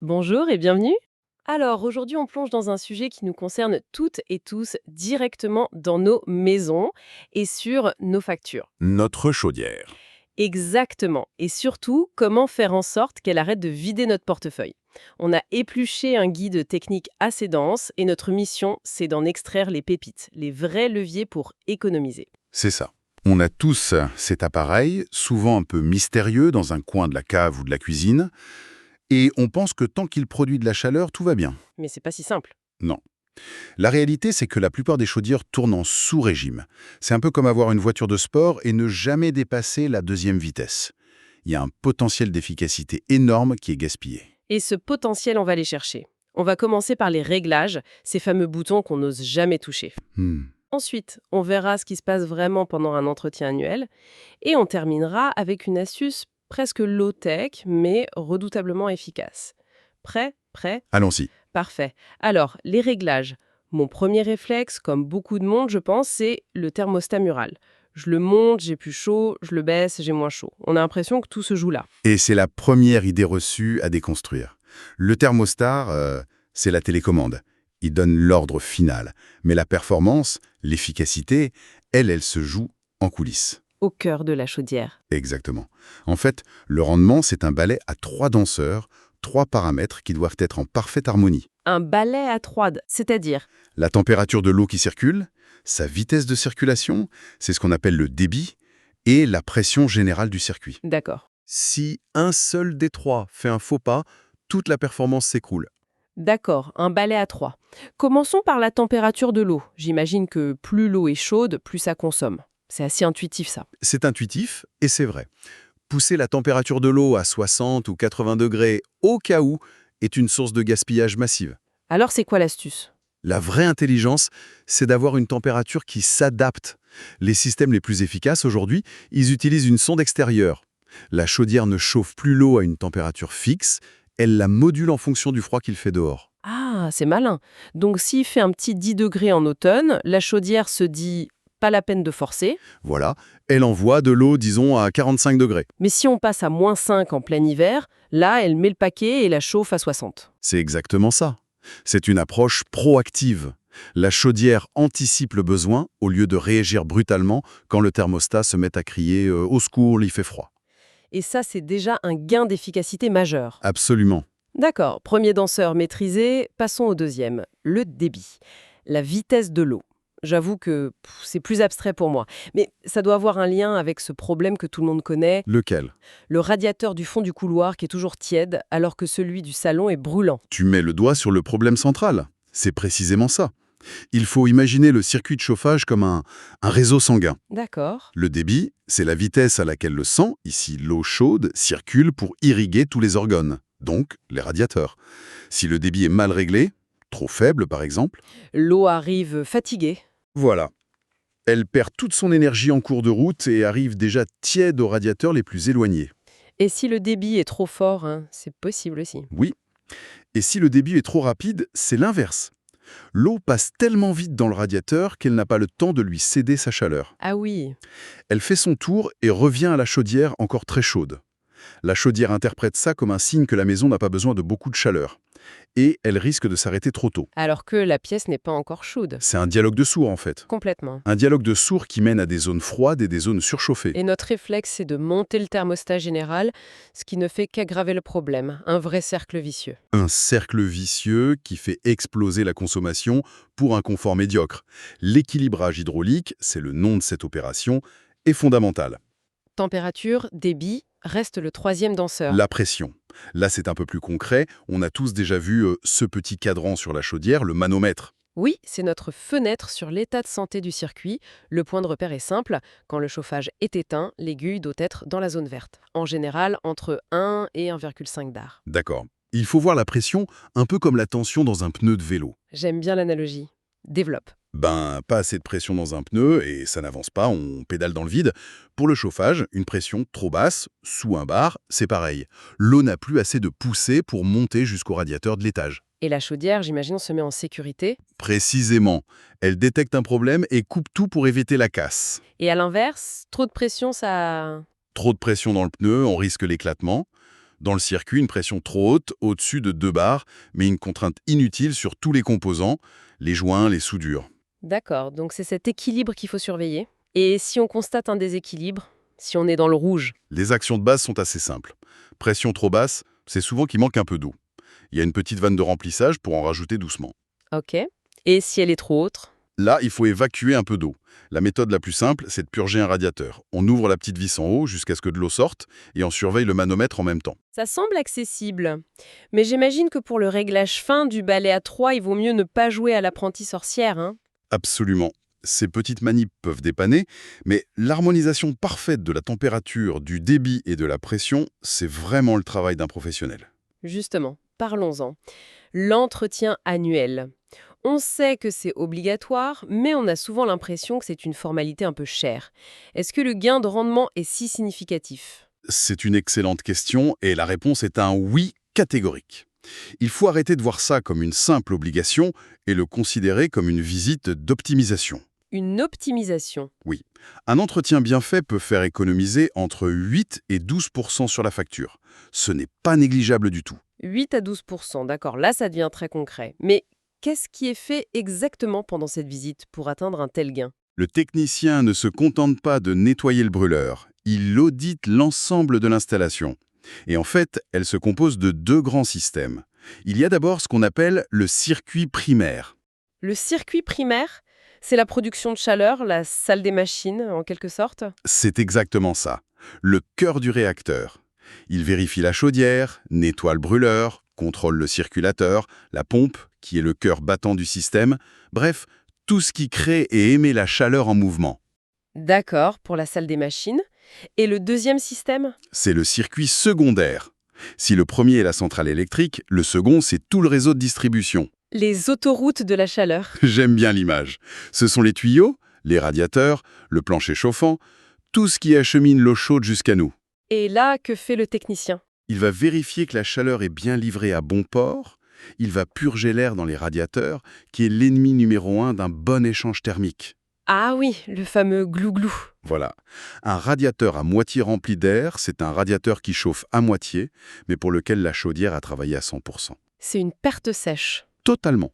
Bonjour et bienvenue. Alors aujourd'hui on plonge dans un sujet qui nous concerne toutes et tous directement dans nos maisons et sur nos factures. Notre chaudière. Exactement. Et surtout, comment faire en sorte qu'elle arrête de vider notre portefeuille. On a épluché un guide technique assez dense et notre mission, c'est d'en extraire les pépites, les vrais leviers pour économiser. C'est ça. On a tous cet appareil, souvent un peu mystérieux dans un coin de la cave ou de la cuisine, et on pense que tant qu'il produit de la chaleur, tout va bien. Mais c'est pas si simple. Non. La réalité, c'est que la plupart des chaudières tournent en sous-régime. C'est un peu comme avoir une voiture de sport et ne jamais dépasser la deuxième vitesse. Il y a un potentiel d'efficacité énorme qui est gaspillé. Et ce potentiel, on va les chercher. On va commencer par les réglages, ces fameux boutons qu'on n'ose jamais toucher. Hmm. Ensuite, on verra ce qui se passe vraiment pendant un entretien annuel et on terminera avec une astuce presque low-tech mais redoutablement efficace. Prêt? Prêt? Allons-y. Parfait. Alors, les réglages. Mon premier réflexe, comme beaucoup de monde, je pense, c'est le thermostat mural. Je le monte, j'ai plus chaud, je le baisse, j'ai moins chaud. On a l'impression que tout se joue là. Et c'est la première idée reçue à déconstruire. Le thermostat, c'est la télécommande. Il donne l'ordre final. Mais la performance, l'efficacité, elle se joue en coulisses. Au cœur de la chaudière. Exactement. En fait, le rendement, c'est un balai à 3 danseurs, 3 paramètres qui doivent être en parfaite harmonie. Un balai à 3, c'est-à-dire. La température de l'eau qui circule, sa vitesse de circulation, c'est ce qu'on appelle le débit, et la pression générale du circuit. D'accord. Si un seul des trois fait un faux pas, toute la performance s'écroule. D'accord, un balai à 3. Commençons par la température de l'eau. J'imagine que plus l'eau est chaude, plus ça consomme. C'est assez intuitif ça. C'est intuitif et c'est vrai. Pousser la température de l'eau à 60 ou 80 degrés au cas où est une source de gaspillage massive. Alors c'est quoi l'astuce? La vraie intelligence, c'est d'avoir une température qui s'adapte. Les systèmes les plus efficaces aujourd'hui, ils utilisent une sonde extérieure. La chaudière ne chauffe plus l'eau à une température fixe, elle la module en fonction du froid qu'il fait dehors. Ah, c'est malin. Donc s'il fait un petit 10 degrés en automne, la chaudière se dit pas la peine de forcer. Voilà, elle envoie de l'eau, disons, à 45 degrés. Mais si on passe à -5 en plein hiver, là elle met le paquet et la chauffe à 60. C'est exactement ça. C'est une approche proactive. La chaudière anticipe le besoin au lieu de réagir brutalement quand le thermostat se met à crier au secours, il fait froid. Et ça c'est déjà un gain d'efficacité majeur. Absolument. D'accord, premier danseur maîtrisé, passons au deuxième, le débit, la vitesse de l'eau. J'avoue que c'est plus abstrait pour moi, mais ça doit avoir un lien avec ce problème que tout le monde connaît, Lequel? le radiateur du fond du couloir qui est toujours tiède alors que celui du salon est brûlant. Tu mets le doigt sur le problème central. C'est précisément ça. Il faut imaginer le circuit de chauffage comme un réseau sanguin. D'accord. Le débit, c'est la vitesse à laquelle le sang, ici l'eau chaude, circule pour irriguer tous les organes, donc les radiateurs. Si le débit est mal réglé, trop faible par exemple, L'eau arrive fatiguée. voilà. Elle perd toute son énergie en cours de route et arrive déjà tiède aux radiateurs les plus éloignés. Et si le débit est trop fort, hein, c'est possible aussi. Oui. Et si le débit est trop rapide, c'est l'inverse. L'eau passe tellement vite dans le radiateur qu'elle n'a pas le temps de lui céder sa chaleur. Ah oui, Elle fait son tour et revient à la chaudière encore très chaude. La chaudière interprète ça comme un signe que la maison n'a pas besoin de beaucoup de chaleur. Et elle risque de s'arrêter trop tôt. alors que la pièce n'est pas encore chaude. C'est un dialogue de sourds en fait. Complètement. Un dialogue de sourds qui mène à des zones froides et des zones surchauffées. Et notre réflexe, c'est de monter le thermostat général, ce qui ne fait qu'aggraver le problème. Un vrai cercle vicieux. Un cercle vicieux qui fait exploser la consommation pour un confort médiocre. L'équilibrage hydraulique, c'est le nom de cette opération, est fondamental. Température, débit, reste le troisième danseur. La pression. Là, c'est un peu plus concret. On a tous déjà vu ce petit cadran sur la chaudière, le manomètre. Oui, c'est notre fenêtre sur l'état de santé du circuit. Le point de repère est simple. Quand le chauffage est éteint, l'aiguille doit être dans la zone verte. En général, entre 1 et 1,5 bar. D'accord. Il faut voir la pression un peu comme la tension dans un pneu de vélo. J'aime bien l'analogie. Développe. Pas assez de pression dans un pneu et ça n'avance pas, on pédale dans le vide. Pour le chauffage, une pression trop basse, sous 1 bar, c'est pareil. L'eau n'a plus assez de poussée pour monter jusqu'au radiateur de l'étage. Et la chaudière, j'imagine, se met en sécurité. Précisément. Elle détecte un problème et coupe tout pour éviter la casse. Et à l'inverse, trop de pression, ça. Trop de pression dans le pneu, on risque l'éclatement. Dans le circuit, une pression trop haute, au-dessus de 2 bars, mais une contrainte inutile sur tous les composants, les joints, les soudures. D'accord, donc c'est cet équilibre qu'il faut surveiller. Et si on constate un déséquilibre, si on est dans le rouge? Les actions de base sont assez simples. Pression trop basse, c'est souvent qu'il manque un peu d'eau. Il y a une petite vanne de remplissage pour en rajouter doucement. Ok. Et si elle est trop haute? Là, il faut évacuer un peu d'eau. La méthode la plus simple, c'est de purger un radiateur. On ouvre la petite vis en haut jusqu'à ce que de l'eau sorte et on surveille le manomètre en même temps. Ça semble accessible. Mais j'imagine que pour le réglage fin du balai à 3, il vaut mieux ne pas jouer à l'apprentie sorcière, hein? Absolument. Ces petites manips peuvent dépanner, mais l'harmonisation parfaite de la température, du débit et de la pression, c'est vraiment le travail d'un professionnel. Justement, parlons-en. L'entretien annuel. On sait que c'est obligatoire, mais on a souvent l'impression que c'est une formalité un peu chère. Est-ce que le gain de rendement est si significatif? C'est une excellente question et la réponse est un oui catégorique. Il faut arrêter de voir ça comme une simple obligation et le considérer comme une visite d'optimisation. Une optimisation. Oui, un entretien bien fait peut faire économiser entre 8 et 12% sur la facture. Ce n'est pas négligeable du tout. 8 à 12%, d'accord, là ça devient très concret. Mais qu'est-ce qui est fait exactement pendant cette visite pour atteindre un tel gain? Le technicien ne se contente pas de nettoyer le brûleur, il audite l'ensemble de l'installation. Et en fait, elle se compose de 2 grands systèmes. Il y a d'abord ce qu'on appelle le circuit primaire. Le circuit primaire, c'est la production de chaleur, la salle des machines en quelque sorte? C'est exactement ça, le cœur du réacteur. Il vérifie la chaudière, nettoie le brûleur, contrôle le circulateur, la pompe, qui est le cœur battant du système, bref, tout ce qui crée et émet la chaleur en mouvement. D'accord, pour la salle des machines. Et le deuxième système? C'est le circuit secondaire. Si le premier est la centrale électrique, le second, c'est tout le réseau de distribution. Les autoroutes de la chaleur. J'aime bien l'image. Ce sont les tuyaux, les radiateurs, le plancher chauffant, tout ce qui achemine l'eau chaude jusqu'à nous. Et là, que fait le technicien? Il va vérifier que la chaleur est bien livrée à bon port, il va purger l'air dans les radiateurs, qui est l'ennemi numéro 1 d'un bon échange thermique. Ah oui, le fameux glouglou. Voilà. Un radiateur à moitié rempli d'air, c'est un radiateur qui chauffe à moitié, mais pour lequel la chaudière a travaillé à 100%. C'est une perte sèche. Totalement.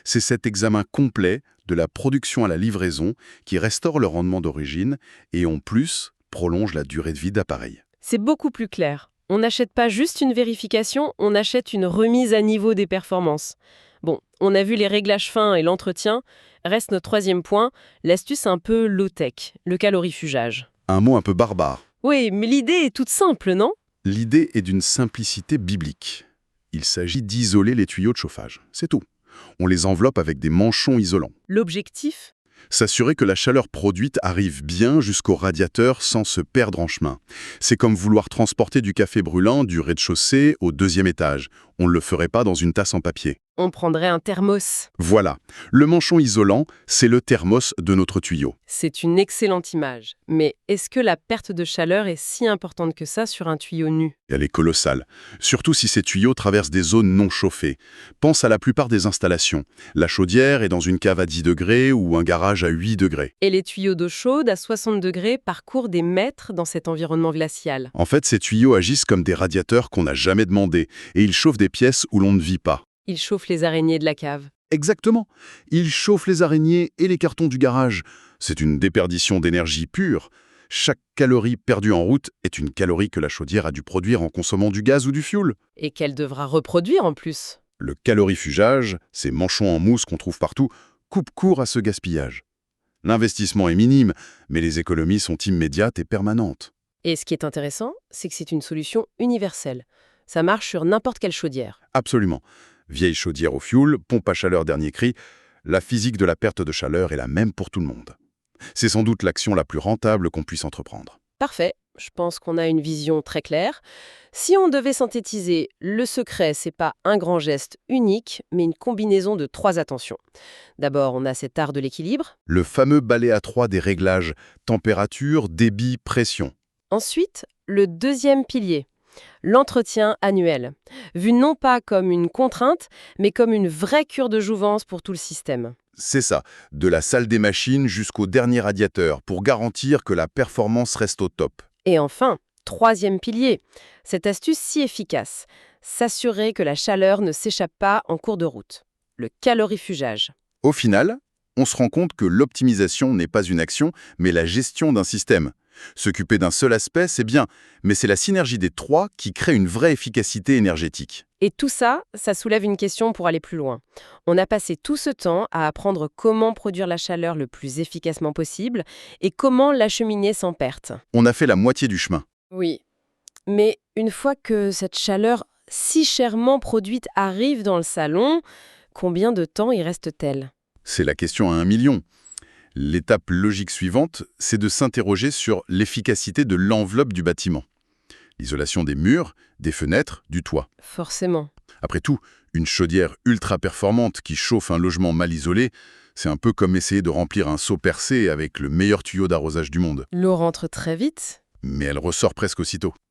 C'est cet examen complet, de la production à la livraison, qui restaure le rendement d'origine et, en plus, prolonge la durée de vie d'appareil. C'est beaucoup plus clair. On n'achète pas juste une vérification, on achète une remise à niveau des performances. Bon, on a vu les réglages fins et l'entretien. Reste notre troisième point, l'astuce un peu low-tech, le calorifugage. Un mot un peu barbare. Oui, mais l'idée est toute simple, non? L'idée est d'une simplicité biblique. Il s'agit d'isoler les tuyaux de chauffage, c'est tout. On les enveloppe avec des manchons isolants. L'objectif? S'assurer que la chaleur produite arrive bien jusqu'au radiateur sans se perdre en chemin. C'est comme vouloir transporter du café brûlant du rez-de-chaussée au 2e étage. On ne le ferait pas dans une tasse en papier. On prendrait un thermos. Voilà. Le manchon isolant, c'est le thermos de notre tuyau. C'est une excellente image. Mais est-ce que la perte de chaleur est si importante que ça sur un tuyau nu? Elle est colossale. Surtout si ces tuyaux traversent des zones non chauffées. Pense à la plupart des installations. La chaudière est dans une cave à 10 degrés ou un garage à 8 degrés. Et les tuyaux d'eau chaude à 60 degrés parcourent des mètres dans cet environnement glacial. En fait, ces tuyaux agissent comme des radiateurs qu'on n'a jamais demandés, et ils chauffent des pièces où l'on ne vit pas. Ils chauffent les araignées de la cave. Exactement. Ils chauffent les araignées et les cartons du garage. C'est une déperdition d'énergie pure. Chaque calorie perdue en route est une calorie que la chaudière a dû produire en consommant du gaz ou du fioul. Et qu'elle devra reproduire en plus. Le calorifugage, ces manchons en mousse qu'on trouve partout, coupe court à ce gaspillage. L'investissement est minime, mais les économies sont immédiates et permanentes. Et ce qui est intéressant, c'est que c'est une solution universelle. Ça marche sur n'importe quelle chaudière. Absolument. Vieille chaudière au fioul, pompe à chaleur dernier cri, la physique de la perte de chaleur est la même pour tout le monde. C'est sans doute l'action la plus rentable qu'on puisse entreprendre. Parfait, je pense qu'on a une vision très claire. Si on devait synthétiser, le secret, c'est pas un grand geste unique, mais une combinaison de 3 attentions. D'abord, on a cet art de l'équilibre. Le fameux balai à 3 des réglages, température, débit, pression. Ensuite, le deuxième pilier, l'entretien annuel, vu non pas comme une contrainte, mais comme une vraie cure de jouvence pour tout le système. C'est ça, de la salle des machines jusqu'au dernier radiateur, pour garantir que la performance reste au top. Et enfin, troisième pilier, Cette astuce si efficace, s'assurer que la chaleur ne s'échappe pas en cours de route. Le calorifugage. Au final, on se rend compte que l'optimisation n'est pas une action, mais la gestion d'un système. S'occuper d'un seul aspect, c'est bien, mais c'est la synergie des trois qui crée une vraie efficacité énergétique. Et tout ça, ça soulève une question pour aller plus loin. On a passé tout ce temps à apprendre comment produire la chaleur le plus efficacement possible et comment l'acheminer sans perte. On a fait la moitié du chemin. Oui. Mais une fois que cette chaleur si chèrement produite arrive dans le salon, combien de temps y reste-t-elle? C'est la question à 1 million. L'étape logique suivante, c'est de s'interroger sur l'efficacité de l'enveloppe du bâtiment. L'isolation des murs, des fenêtres, du toit. Forcément. Après tout, une chaudière ultra performante qui chauffe un logement mal isolé, c'est un peu comme essayer de remplir un seau percé avec le meilleur tuyau d'arrosage du monde. L'eau rentre très vite. Mais elle ressort presque aussitôt.